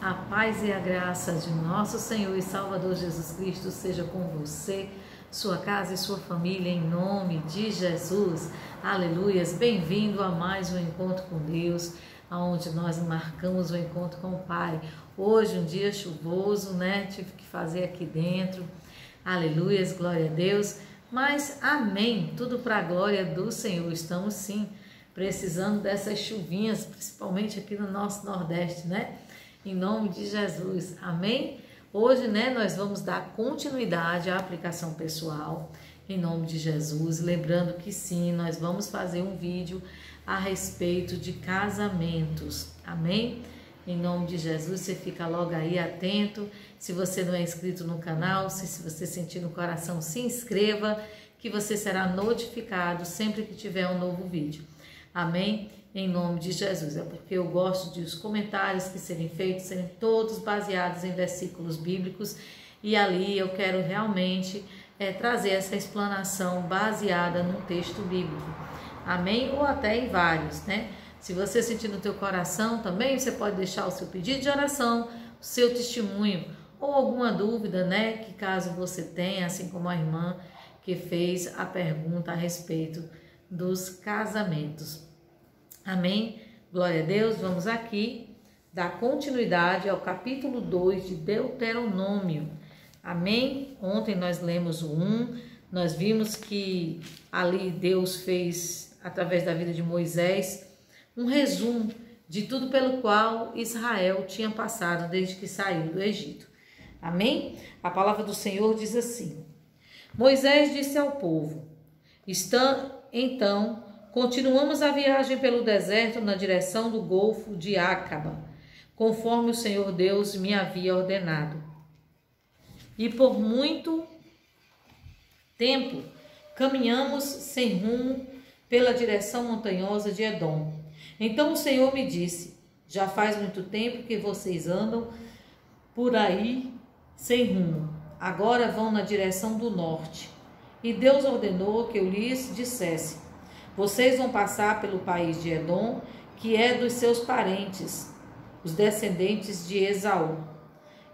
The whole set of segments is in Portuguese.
A paz e a graça de nosso Senhor e Salvador Jesus Cristo seja com você, sua casa e sua família, em nome de Jesus. Aleluias! Bem-vindo a mais um encontro com Deus, onde nós marcamos o encontro com o Pai. Hoje um dia chuvoso, né? Tive que fazer aqui dentro. Aleluias, glória a Deus. Mas amém, tudo para a glória do Senhor. Estamos sim precisando dessas chuvinhas, principalmente aqui no nosso Nordeste, né? Em nome de Jesus, amém? Hoje, né, nós vamos dar continuidade à aplicação pessoal, em nome de Jesus. Lembrando que sim, nós vamos fazer um vídeo a respeito de casamentos, amém? Em nome de Jesus, você fica logo aí atento. Se você não é inscrito no canal, se você sentir no coração, se inscreva, que você será notificado sempre que tiver um novo vídeo, amém? Em nome de Jesus, é porque eu gosto de os comentários que serem feitos, serem todos baseados em versículos bíblicos, e ali eu quero realmente trazer essa explanação baseada num texto bíblico, amém? Ou até em vários, né? Se você sentir no teu coração também, você pode deixar o seu pedido de oração, o seu testemunho, ou alguma dúvida, né? Que caso você tenha, assim como a irmã que fez a pergunta a respeito dos casamentos. Amém? Glória a Deus. Vamos aqui dar continuidade ao capítulo 2 de Deuteronômio. Amém? Ontem nós lemos o 1, nós vimos que ali Deus fez, através da vida de Moisés, um resumo de tudo pelo qual Israel tinha passado desde que saiu do Egito. Amém? A palavra do Senhor diz assim: Moisés disse ao povo: Então, continuamos a viagem pelo deserto na direção do Golfo de Acaba, conforme o Senhor Deus me havia ordenado. E por muito tempo caminhamos sem rumo pela direção montanhosa de Edom. Então o Senhor me disse: já faz muito tempo que vocês andam por aí sem rumo. Agora vão na direção do norte. E Deus ordenou que eu lhes dissesse: vocês vão passar pelo país de Edom, que é dos seus parentes, os descendentes de Esaú.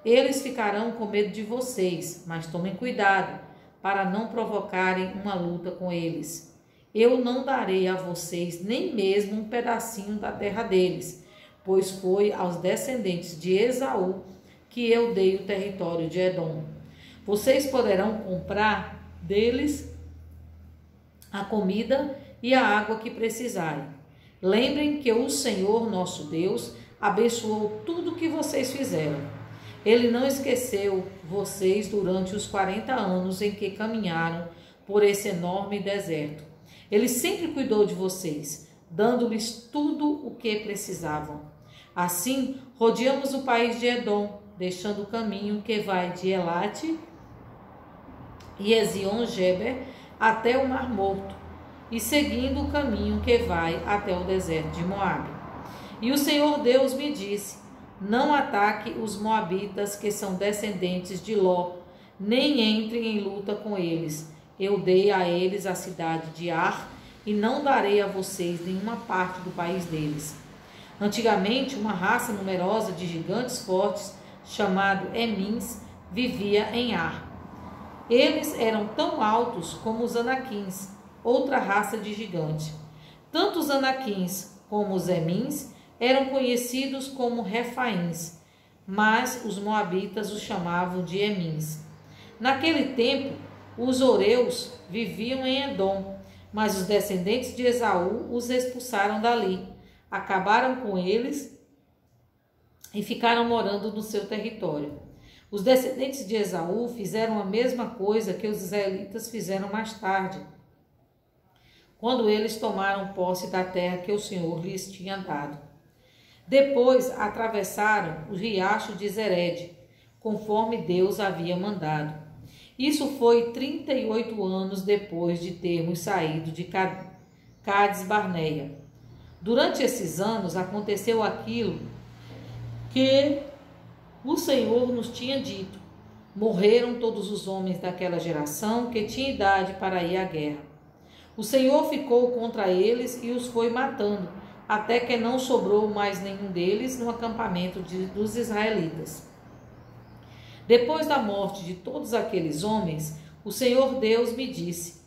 Eles ficarão com medo de vocês, mas tomem cuidado para não provocarem uma luta com eles. Eu não darei a vocês nem mesmo um pedacinho da terra deles, pois foi aos descendentes de Esaú que eu dei o território de Edom. Vocês poderão comprar deles a comida e a água que precisarem. Lembrem que o Senhor, nosso Deus, abençoou tudo o que vocês fizeram. Ele não esqueceu vocês durante os 40 anos em que caminharam por esse enorme deserto. Ele sempre cuidou de vocês, dando-lhes tudo o que precisavam. Assim, rodeamos o país de Edom, deixando o caminho que vai de Elate e Ezion-Geber até o Mar Morto, e seguindo o caminho que vai até o deserto de Moabe. E o Senhor Deus me disse: não ataque os moabitas, que são descendentes de Ló, nem entre em luta com eles. Eu dei a eles a cidade de Ar, e não darei a vocês nenhuma parte do país deles. Antigamente, uma raça numerosa de gigantes fortes, chamado Emins, vivia em Ar. Eles eram tão altos como os Anaquins, outra raça de gigante. Tanto os Anaquins como os Emins eram conhecidos como Refaíns, mas os moabitas os chamavam de Emins. Naquele tempo, os Oreus viviam em Edom, mas os descendentes de Esaú os expulsaram dali, acabaram com eles e ficaram morando no seu território. Os descendentes de Esaú fizeram a mesma coisa que os israelitas fizeram mais tarde, quando eles tomaram posse da terra que o Senhor lhes tinha dado. Depois atravessaram o riacho de Zered, conforme Deus havia mandado. Isso foi 38 anos depois de termos saído de Cades Barneia. Durante esses anos aconteceu aquilo que o Senhor nos tinha dito. Morreram todos os homens daquela geração que tinha idade para ir à guerra. O Senhor ficou contra eles e os foi matando, até que não sobrou mais nenhum deles no acampamento dos israelitas. Depois da morte de todos aqueles homens, o Senhor Deus me disse: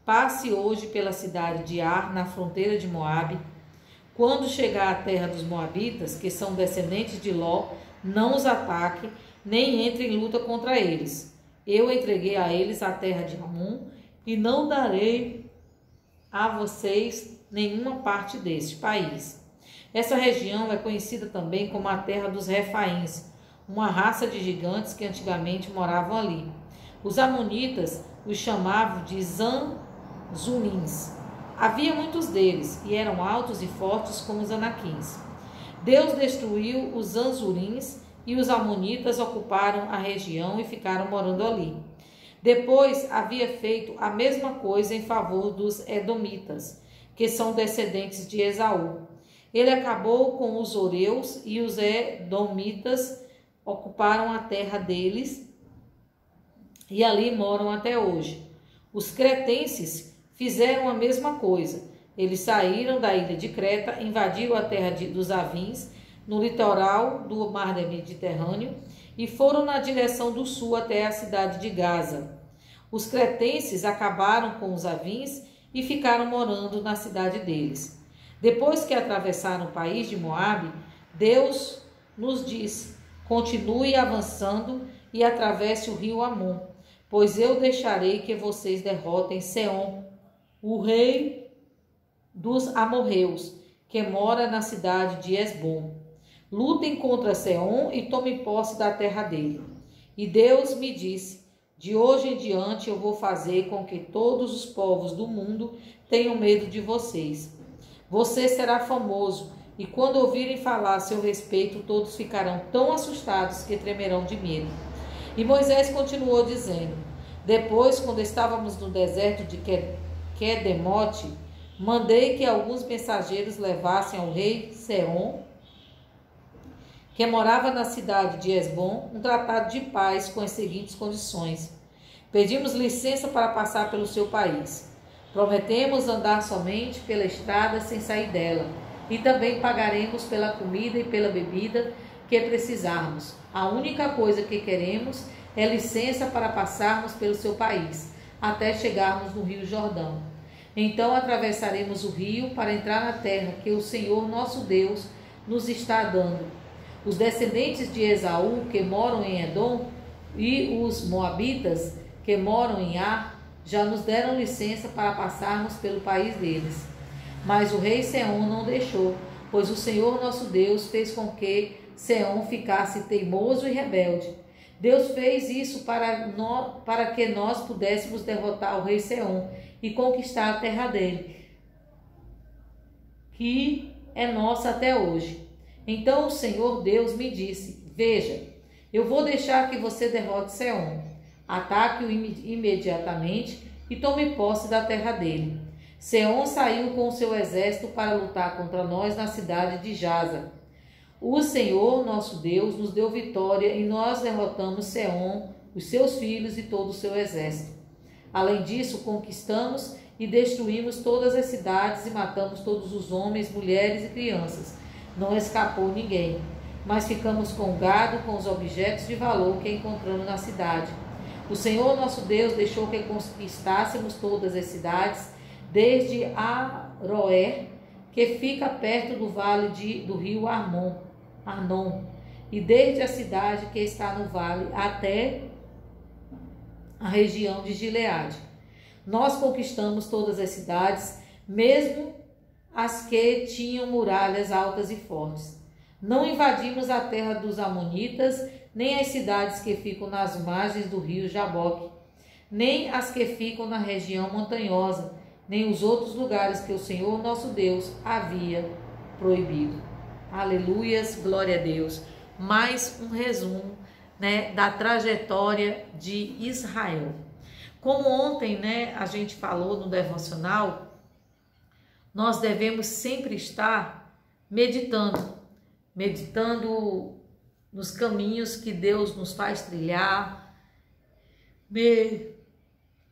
passe hoje pela cidade de Ar, na fronteira de Moabe. Quando chegar à terra dos moabitas, que são descendentes de Ló, não os ataque, nem entre em luta contra eles. Eu entreguei a eles a terra de Amon, e não darei a vocês nenhuma parte deste país. Essa região é conhecida também como a terra dos Refaíns, uma raça de gigantes que antigamente moravam ali. Os amonitas os chamavam de Zanzurins. Havia muitos deles, e eram altos e fortes como os anaquins. Deus destruiu os Zanzurins, e os amonitas ocuparam a região e ficaram morando ali. Depois havia feito a mesma coisa em favor dos edomitas, que são descendentes de Esaú. Ele acabou com os horeus, e os edomitas ocuparam a terra deles e ali moram até hoje. Os cretenses fizeram a mesma coisa. Eles saíram da ilha de Creta, invadiram a terra dos Avins, no litoral do mar Mediterrâneo, e foram na direção do sul até a cidade de Gaza. Os cretenses acabaram com os Avins e ficaram morando na cidade deles. Depois que atravessaram o país de Moabe, Deus nos disse: continue avançando e atravesse o rio Amon, pois eu deixarei que vocês derrotem Seom, o rei dos amorreus, que mora na cidade de Esbom. Lutem contra Seom e tomem posse da terra dele. E Deus me disse: de hoje em diante eu vou fazer com que todos os povos do mundo tenham medo de vocês. Você será famoso, e quando ouvirem falar a seu respeito, todos ficarão tão assustados que tremerão de medo. E Moisés continuou dizendo: depois, quando estávamos no deserto de Quedemote, mandei que alguns mensageiros levassem ao rei Seom, que morava na cidade de Esbom, um tratado de paz com as seguintes condições: pedimos licença para passar pelo seu país. Prometemos andar somente pela estrada sem sair dela, e também pagaremos pela comida e pela bebida que precisarmos. A única coisa que queremos é licença para passarmos pelo seu país, até chegarmos no rio Jordão. Então atravessaremos o rio para entrar na terra que o Senhor nosso Deus nos está dando. Os descendentes de Esaú, que moram em Edom, e os moabitas, que moram em Ar, já nos deram licença para passarmos pelo país deles. Mas o rei Seom não deixou, pois o Senhor nosso Deus fez com que Seom ficasse teimoso e rebelde. Deus fez isso para que nós pudéssemos derrotar o rei Seom e conquistar a terra dele, que é nossa até hoje. Então o Senhor Deus me disse: veja, eu vou deixar que você derrote Seom. Ataque-o imediatamente e tome posse da terra dele. Seom saiu com o seu exército para lutar contra nós na cidade de Jaza. O Senhor, nosso Deus, nos deu vitória e nós derrotamos Seom, os seus filhos e todo o seu exército. Além disso, conquistamos e destruímos todas as cidades e matamos todos os homens, mulheres e crianças. Não escapou ninguém, mas ficamos com o gado, com os objetos de valor que encontramos na cidade. O Senhor nosso Deus deixou que conquistássemos todas as cidades, desde Aroer, que fica perto do vale do rio Arnon, e desde a cidade que está no vale até a região de Gileade. Nós conquistamos todas as cidades, mesmo as que tinham muralhas altas e fortes. Não invadimos a terra dos amonitas, nem as cidades que ficam nas margens do rio Jaboque, nem as que ficam na região montanhosa, nem os outros lugares que o Senhor nosso Deus havia proibido. Aleluias, glória a Deus. Mais um resumo, da trajetória de Israel. Como ontem, a gente falou no devocional, nós devemos sempre estar meditando nos caminhos que Deus nos faz trilhar,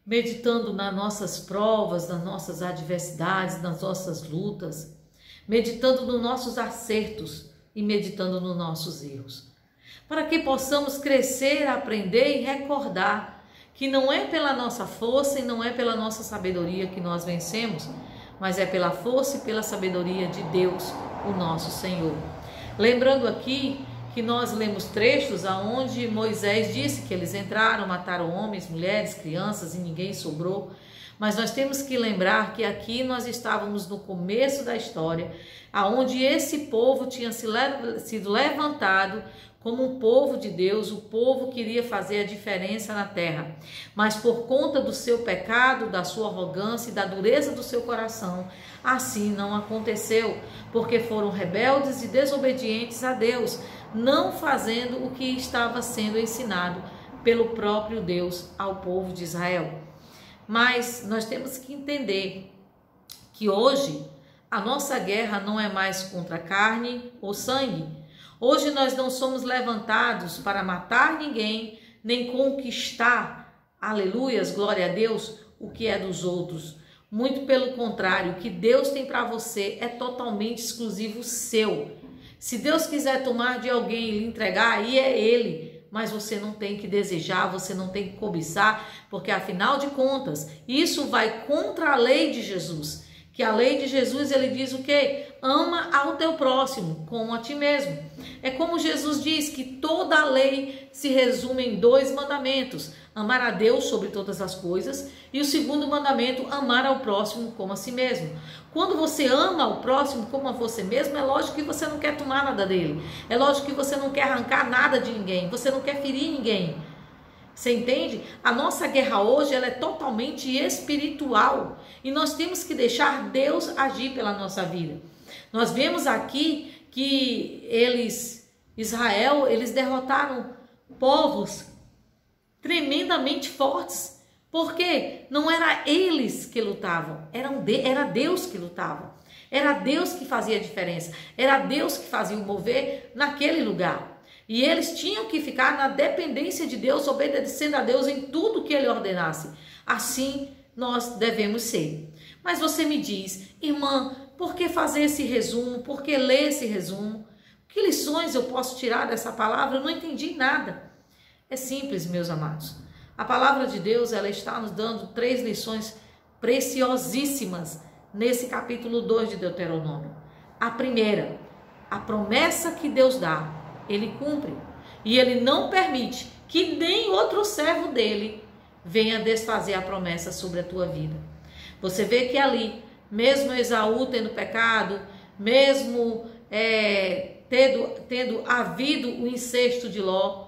meditando nas nossas provas, nas nossas adversidades, nas nossas lutas, meditando nos nossos acertos e meditando nos nossos erros, para que possamos crescer, aprender e recordar que não é pela nossa força e não é pela nossa sabedoria que nós vencemos, mas é pela força e pela sabedoria de Deus, o nosso Senhor. Lembrando aqui que nós lemos trechos aonde Moisés disse que eles entraram, mataram homens, mulheres, crianças e ninguém sobrou. Mas nós temos que lembrar que aqui nós estávamos no começo da história, aonde esse povo tinha sido levantado como um povo de Deus, o povo queria fazer a diferença na terra. Mas por conta do seu pecado, da sua arrogância e da dureza do seu coração, assim não aconteceu, porque foram rebeldes e desobedientes a Deus, não fazendo o que estava sendo ensinado pelo próprio Deus ao povo de Israel. Mas nós temos que entender que hoje a nossa guerra não é mais contra carne ou sangue. Hoje nós não somos levantados para matar ninguém, nem conquistar, aleluias, glória a Deus, o que é dos outros. Muito pelo contrário, o que Deus tem para você é totalmente exclusivo seu. Se Deus quiser tomar de alguém e lhe entregar, aí é Ele. Mas você não tem que desejar, você não tem que cobiçar, porque afinal de contas, isso vai contra a lei de Jesus. Que a lei de Jesus, ele diz o quê? Ama ao teu próximo, como a ti mesmo. É como Jesus diz que toda a lei se resume em 2 mandamentos. Amar a Deus sobre todas as coisas e o segundo mandamento, amar ao próximo como a si mesmo. Quando você ama o próximo como a você mesmo, é lógico que você não quer tomar nada dele. É lógico que você não quer arrancar nada de ninguém, você não quer ferir ninguém. Você entende? A nossa guerra hoje ela é totalmente espiritual e nós temos que deixar Deus agir pela nossa vida. Nós vemos aqui que Israel, eles derrotaram povos tremendamente fortes. Porque não era eles que lutavam, era Deus que lutava. Era Deus que fazia a diferença. Era Deus que fazia o mover naquele lugar. E eles tinham que ficar na dependência de Deus, obedecendo a Deus em tudo que Ele ordenasse. Assim nós devemos ser. Mas você me diz, irmã, por que fazer esse resumo? Por que ler esse resumo? Que lições eu posso tirar dessa palavra? Eu não entendi nada. É simples, meus amados. A palavra de Deus, ela está nos dando 3 lições preciosíssimas nesse capítulo 2 de Deuteronômio. A primeira, a promessa que Deus dá, Ele cumpre. E Ele não permite que nem outro servo dele venha desfazer a promessa sobre a tua vida. Você vê que ali, mesmo Esaú tendo pecado, mesmo tendo havido o incesto de Ló,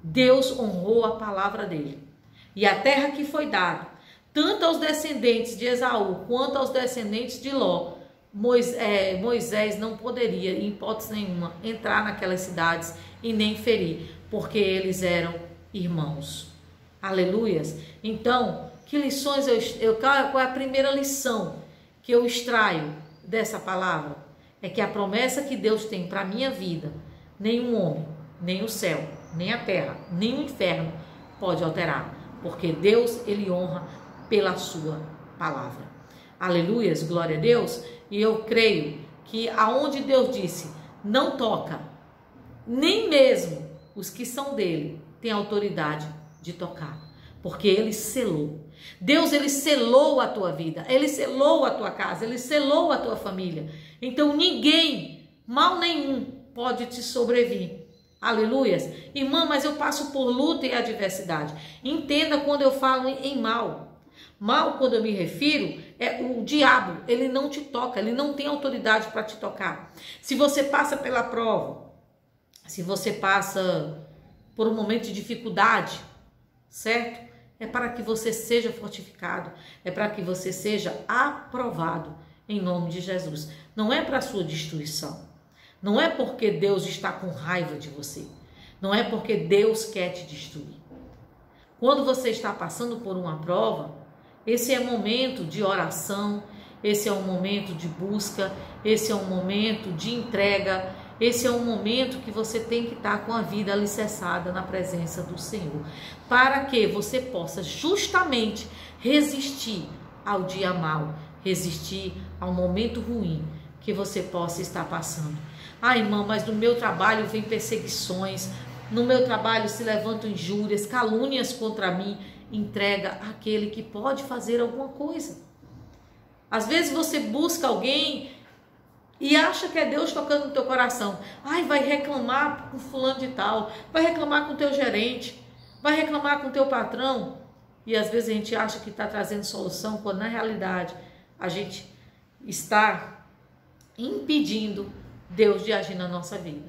Deus honrou a palavra dele. E a terra que foi dada, tanto aos descendentes de Esaú quanto aos descendentes de Ló, Moisés não poderia, em hipótese nenhuma, entrar naquelas cidades e nem ferir, porque eles eram irmãos. Aleluias! Então, que lições qual é a primeira lição que eu extraio dessa palavra? É que a promessa que Deus tem para a minha vida, nenhum homem, nem o céu, nem a terra, nem o inferno pode alterar, porque Deus, Ele honra pela sua palavra. Aleluias, glória a Deus. E eu creio que aonde Deus disse, não toca, nem mesmo os que são dele têm autoridade de tocar, porque Ele selou. Deus, Ele selou a tua vida, Ele selou a tua casa, Ele selou a tua família. Então ninguém, mal nenhum, pode te sobrevir. Aleluias. Irmã, mas eu passo por luta e adversidade. Entenda quando eu falo em mal. Mal, quando eu me refiro, é o diabo. Ele não te toca, ele não tem autoridade para te tocar. Se você passa pela prova, se você passa por um momento de dificuldade, certo? É para que você seja fortificado, é para que você seja aprovado em nome de Jesus. Não é para a sua destruição. Não é porque Deus está com raiva de você. Não é porque Deus quer te destruir. Quando você está passando por uma prova, esse é um momento de oração, esse é um momento de busca, esse é um momento de entrega, esse é um momento que você tem que estar com a vida alicerçada na presença do Senhor, para que você possa justamente resistir ao dia mau, resistir ao momento ruim, que você possa estar passando. Ah, irmã, mas no meu trabalho vem perseguições, no meu trabalho se levantam injúrias, calúnias contra mim. Entrega àquele que pode fazer alguma coisa. Às vezes você busca alguém e acha que é Deus tocando no teu coração. Ai, vai reclamar com fulano de tal, vai reclamar com o teu gerente, vai reclamar com o teu patrão. E às vezes a gente acha que está trazendo solução, quando na realidade a gente está impedindo Deus de agir na nossa vida.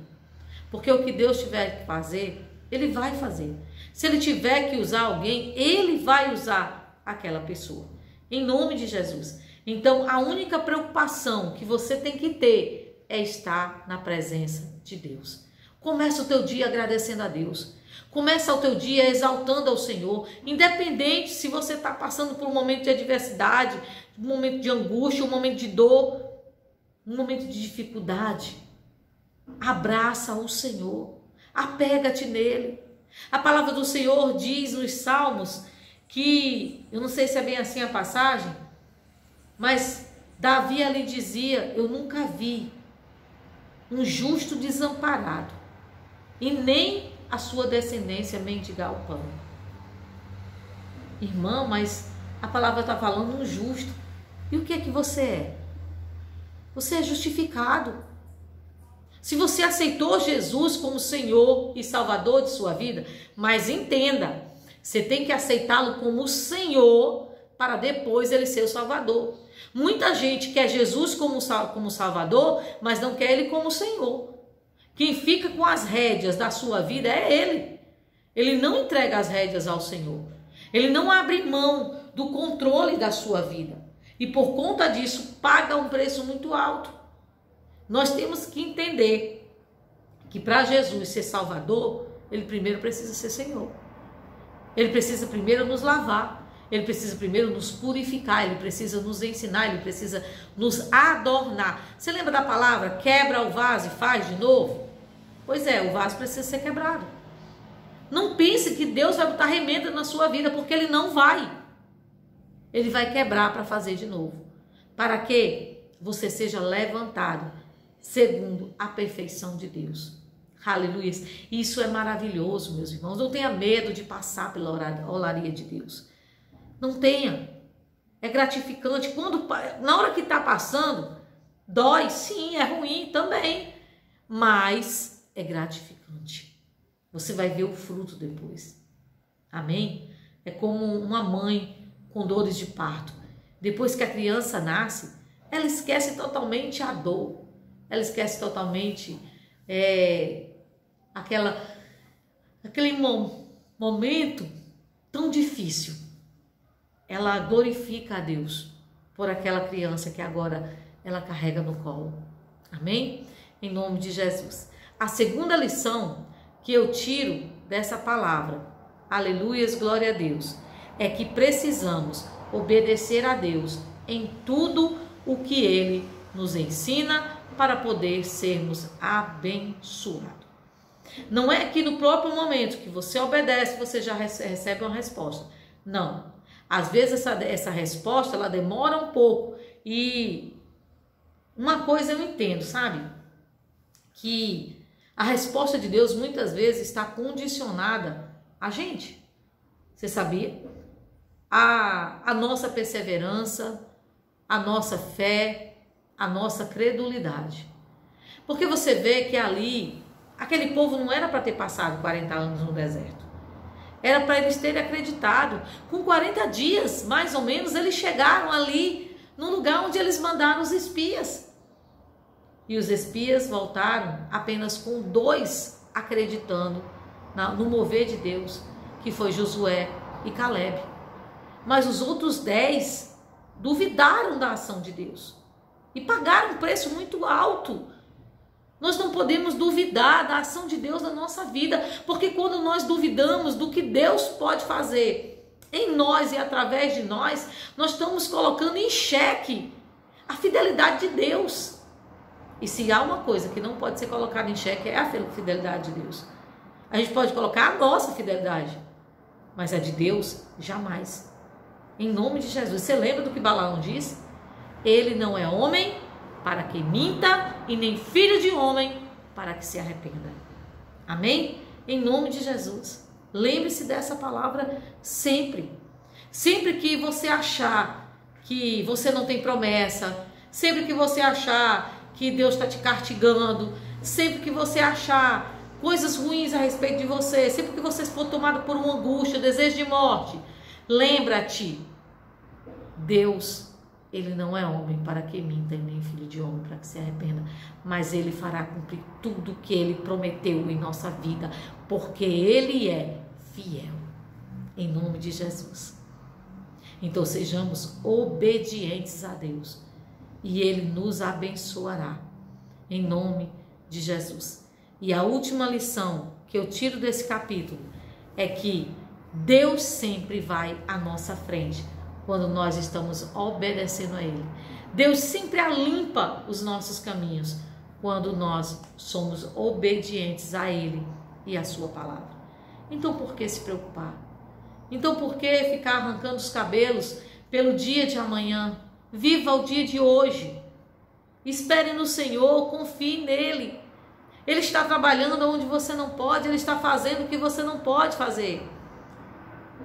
Porque o que Deus tiver que fazer, Ele vai fazer. Se Ele tiver que usar alguém, Ele vai usar aquela pessoa. Em nome de Jesus. Então, a única preocupação que você tem que ter é estar na presença de Deus. Começa o teu dia agradecendo a Deus. Começa o teu dia exaltando ao Senhor. Independente se você está passando por um momento de adversidade, um momento de angústia, um momento de dor, um momento de dificuldade. Abraça o Senhor. Apega-te nele. A palavra do Senhor diz nos Salmos que, eu não sei se é bem assim a passagem, mas Davi ali dizia: eu nunca vi um justo desamparado e nem a sua descendência mendigar o pão. Irmão, mas a palavra está falando um justo. E o que é que você é? Você é justificado. Se você aceitou Jesus como Senhor e Salvador de sua vida, mas entenda, você tem que aceitá-lo como Senhor para depois ele ser o Salvador. Muita gente quer Jesus como Salvador, mas não quer ele como Senhor. Quem fica com as rédeas da sua vida é ele. Ele não entrega as rédeas ao Senhor. Ele não abre mão do controle da sua vida. E por conta disso paga um preço muito alto. Nós temos que entender que para Jesus ser Salvador, ele primeiro precisa ser Senhor. Ele precisa primeiro nos lavar. Ele precisa primeiro nos purificar, ele precisa nos ensinar, ele precisa nos adornar. Você lembra da palavra quebra o vaso e faz de novo? Pois é, o vaso precisa ser quebrado. Não pense que Deus vai botar remenda na sua vida, porque ele não vai. Ele vai quebrar para fazer de novo. Para que você seja levantado segundo a perfeição de Deus. Aleluia. Isso é maravilhoso, meus irmãos. Não tenha medo de passar pela olaria de Deus. Não tenha. É gratificante. Na hora que está passando, dói. Sim, é ruim também. Mas é gratificante. Você vai ver o fruto depois. Amém? É como uma mãe com dores de parto. Depois que a criança nasce, ela esquece totalmente a dor. Ela esquece totalmente aquele momento tão difícil. Ela glorifica a Deus por aquela criança que agora ela carrega no colo. Amém? Em nome de Jesus. A segunda lição que eu tiro dessa palavra, aleluias, glória a Deus, é que precisamos obedecer a Deus em tudo o que Ele nos ensina para poder sermos abençoados. Não é que no próprio momento que você obedece, você já recebe uma resposta. Não. Às vezes essa resposta, ela demora um pouco. E uma coisa eu entendo, sabe? Que a resposta de Deus muitas vezes está condicionada a gente. Você sabia? A nossa perseverança, a nossa fé, a nossa credulidade. Porque você vê que ali, aquele povo não era para ter passado 40 anos no deserto. Era para eles terem acreditado. Com 40 dias, mais ou menos, eles chegaram ali no lugar onde eles mandaram os espias. E os espias voltaram apenas com 2 acreditando no mover de Deus, que foi Josué e Caleb. Mas os outros 10 duvidaram da ação de Deus e pagaram um preço muito alto. Nós não podemos duvidar da ação de Deus na nossa vida, porque quando nós duvidamos do que Deus pode fazer em nós e através de nós, nós estamos colocando em xeque a fidelidade de Deus. E se há uma coisa que não pode ser colocada em xeque, é a fidelidade de Deus. A gente pode colocar a nossa fidelidade, mas a de Deus, jamais. Em nome de Jesus. Você lembra do que Balaão disse? Ele não é homem para que minta, e nem filho de homem para que se arrependa. Amém? Em nome de Jesus. Lembre-se dessa palavra sempre. Sempre que você achar que você não tem promessa, sempre que você achar que Deus está te castigando, sempre que você achar coisas ruins a respeito de você, sempre que você for tomado por uma angústia, desejo de morte, lembra-te, Deus, Ele não é homem para que minta, e nem filho de homem para que se arrependa, mas Ele fará cumprir tudo que Ele prometeu em nossa vida, porque Ele é fiel, em nome de Jesus. Então sejamos obedientes a Deus, e Ele nos abençoará, em nome de Jesus. E a última lição que eu tiro desse capítulo é que Deus sempre vai à nossa frente quando nós estamos obedecendo a Ele. Deus sempre alimpa os nossos caminhos quando nós somos obedientes a Ele e à sua palavra. Então por que se preocupar? Então por que ficar arrancando os cabelos pelo dia de amanhã? Viva o dia de hoje. Espere no Senhor, confie nele. Ele está trabalhando onde você não pode, Ele está fazendo o que você não pode fazer.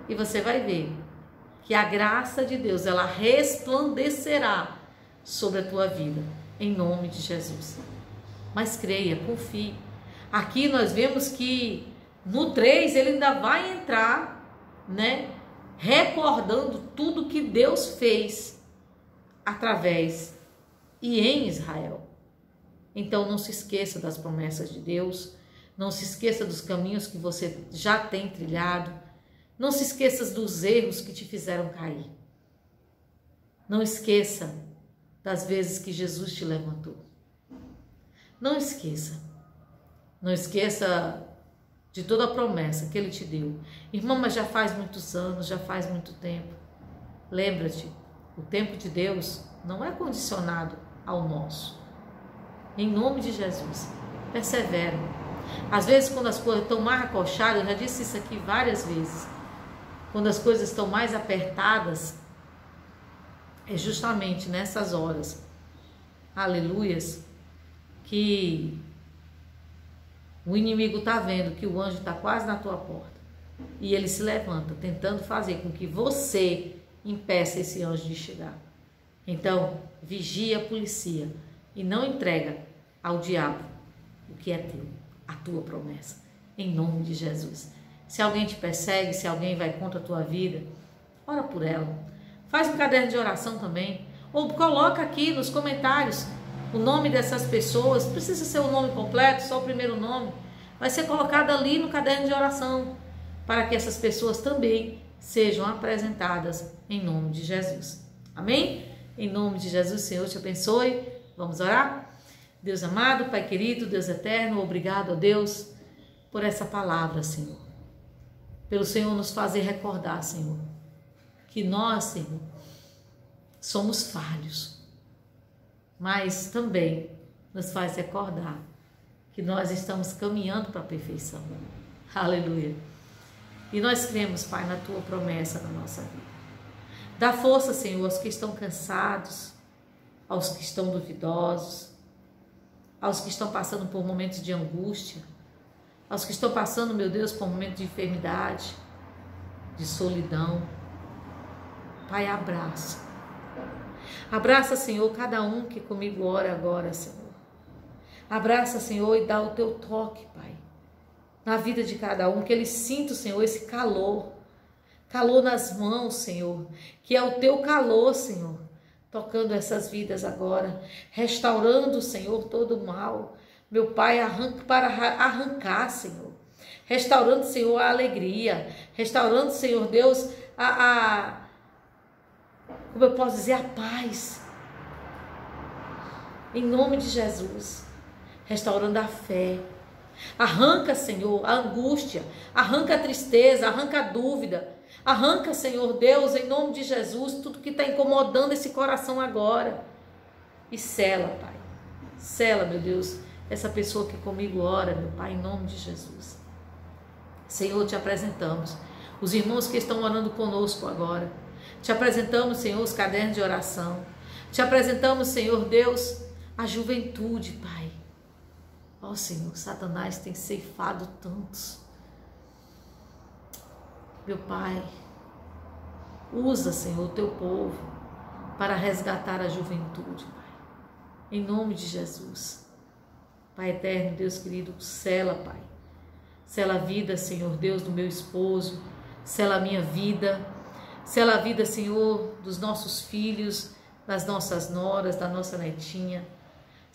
E você vai ver que a graça de Deus, ela resplandecerá sobre a tua vida, em nome de Jesus. Mas creia, confie. Aqui nós vemos que no 3 ele ainda vai entrar, recordando tudo que Deus fez através e em Israel. Então não se esqueça das promessas de Deus, não se esqueça dos caminhos que você já tem trilhado, não se esqueça dos erros que te fizeram cair. Não esqueça das vezes que Jesus te levantou. Não esqueça. Não esqueça de toda a promessa que Ele te deu. Irmã, mas já faz muitos anos, já faz muito tempo. Lembra-te, o tempo de Deus não é condicionado ao nosso. Em nome de Jesus, persevera. Às vezes, quando as coisas estão mais acochadas, eu já disse isso aqui várias vezes, quando as coisas estão mais apertadas, é justamente nessas horas, aleluias, que o inimigo está vendo que o anjo está quase na tua porta e ele se levanta, tentando fazer com que você impeça esse anjo de chegar. Então, vigia, policia e não entrega ao diabo o que é teu, a tua promessa, em nome de Jesus. Se alguém te persegue, se alguém vai contra a tua vida, ora por ela. Faz um caderno de oração também, ou coloca aqui nos comentários o nome dessas pessoas. Não precisa ser o nome completo, só o primeiro nome. Vai ser colocado ali no caderno de oração, para que essas pessoas também sejam apresentadas em nome de Jesus. Amém? Em nome de Jesus, Senhor te abençoe. Vamos orar? Deus amado, Pai querido, Deus eterno, obrigado a Deus por essa palavra, Senhor. Pelo Senhor nos fazer recordar, Senhor, que nós, Senhor, somos falhos, mas também nos faz recordar que nós estamos caminhando para a perfeição. Aleluia. E nós cremos, Pai, na Tua promessa na nossa vida. Dá força, Senhor, aos que estão cansados, aos que estão duvidosos, aos que estão passando por momentos de angústia, aos que estão passando, meu Deus, por momentos de enfermidade, de solidão. Pai, abraça. Abraça, Senhor, cada um que comigo ora agora, Senhor. Abraça, Senhor, e dá o Teu toque, Pai, na vida de cada um, que eles sintam, Senhor, esse calor nas mãos, Senhor, que é o Teu calor, Senhor, tocando essas vidas agora, restaurando, Senhor, todo o mal, meu Pai, para arrancar, Senhor, restaurando, Senhor, a alegria, restaurando, Senhor Deus, como eu posso dizer, a paz, em nome de Jesus, restaurando a fé. Arranca, Senhor, a angústia, arranca a tristeza, arranca a dúvida, arranca, Senhor Deus, em nome de Jesus, tudo que está incomodando esse coração agora, e sela, Pai, sela, meu Deus, essa pessoa que comigo ora, meu Pai, em nome de Jesus. Senhor, te apresentamos os irmãos que estão orando conosco agora, te apresentamos, Senhor, os cadernos de oração, te apresentamos, Senhor Deus, a juventude, Pai. Ó Senhor, Satanás tem ceifado tantos. Meu Pai, usa, Senhor, o teu povo para resgatar a juventude, Pai. Em nome de Jesus. Pai eterno, Deus querido, sela, Pai. Sela a vida, Senhor Deus, do meu esposo. Sela a minha vida. Sela a vida, Senhor, dos nossos filhos, das nossas noras, da nossa netinha.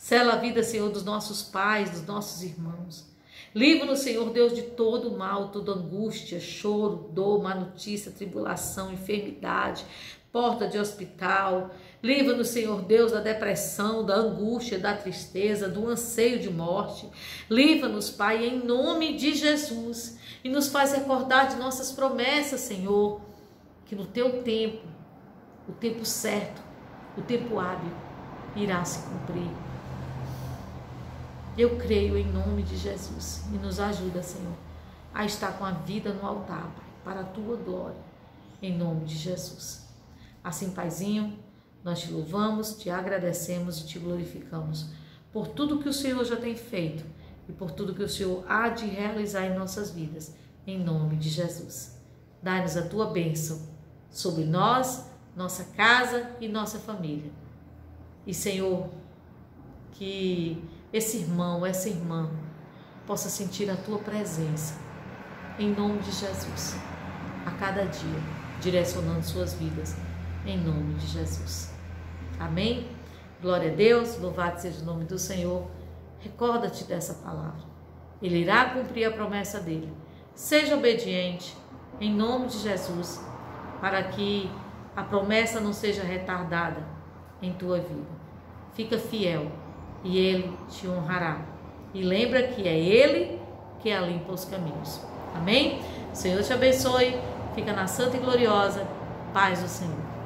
Sela a vida, Senhor, dos nossos pais, dos nossos irmãos. Livra-nos, Senhor Deus, de todo o mal, toda angústia, choro, dor, má notícia, tribulação, enfermidade, porta de hospital. Livra-nos, Senhor Deus, da depressão, da angústia, da tristeza, do anseio de morte. Livra-nos, Pai, em nome de Jesus. E nos faz recordar de nossas promessas, Senhor, que no teu tempo, o tempo certo, o tempo hábil, irá se cumprir. Eu creio em nome de Jesus e nos ajuda, Senhor, a estar com a vida no altar, Pai, para a tua glória, em nome de Jesus. Assim, Paizinho, nós te louvamos, te agradecemos e te glorificamos por tudo que o Senhor já tem feito e por tudo que o Senhor há de realizar em nossas vidas, em nome de Jesus. Dá-nos a tua bênção sobre nós, nossa casa e nossa família. E, Senhor, que esse irmão, essa irmã possa sentir a tua presença, em nome de Jesus, a cada dia, direcionando suas vidas, em nome de Jesus. Amém? Glória a Deus, louvado seja o nome do Senhor. Recorda-te dessa palavra. Ele irá cumprir a promessa dele. Seja obediente, em nome de Jesus, para que a promessa não seja retardada em tua vida. Fica fiel e Ele te honrará. E lembra que é Ele que limpa os caminhos. Amém? O Senhor te abençoe. Fica na santa e gloriosa paz do Senhor.